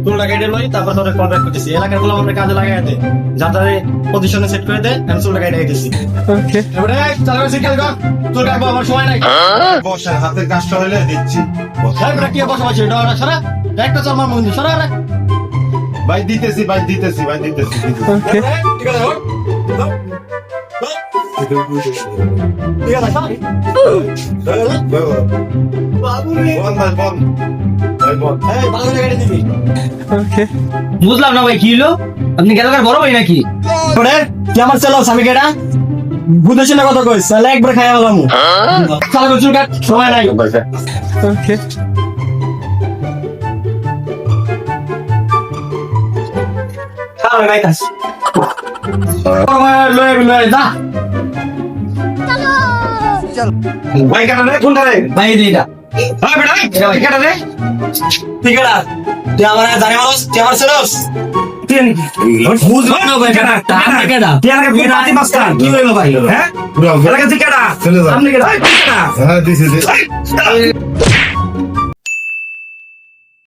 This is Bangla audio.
পুরোটা কেটে লই, তারপর তোর কন্ট্রাক্ট করতেছি। এলাকার গুলো আমরা কাজে লাগাই দে, যাতে পজিশনে সেট করে দে। আমি চুলটা কেটে দিতেছি। এবারে চালাবে সিকাল কর, চুল কাটবো, আমার সময় নাই। বসে হাতের কাজটা হইলে দিচ্ছি। এবারে কি বসা বসে ডরা সরা, একটা চল মার মুন্দি সরা রে। ভাই দিতেছি ভাই দিতেছি ভাই দিতেছি। ঠিক আছে হোক। ঠিক আছে সরি। বল ভাই বল ভাই বল। এই ভালো করে কেটে দিবি। বুঝলাম না ভাই, কি হলো? আপনি গেলাকার বড় ভাই নাকি? এবারে কি আমার চালাও আমি কেটা বুঝেছি না কথা কইস, তাহলে একবার খাইয়া গেলাম। চালা চুল কাট, সময় নাই। খাওয়া গাইতাস লয়ে লয়ে যা। ভাই কাটা রে কোনটা রে? ভাই দিটা ভাই বেটা ভাই। কাটা রে? ঠিক আছে তুই আমার জানি মানুষ, তুই আমার ছেলেস। বুঝলাম না ভাই, কেডা? আপনি কেডা? তুই আমাকে বিরাতি মাস্তান কি হইলো ভাই? হ্যাঁ? এলাকা থেকে কেডা? আপনি কেডা? কেডা? হ্যাঁ দিছি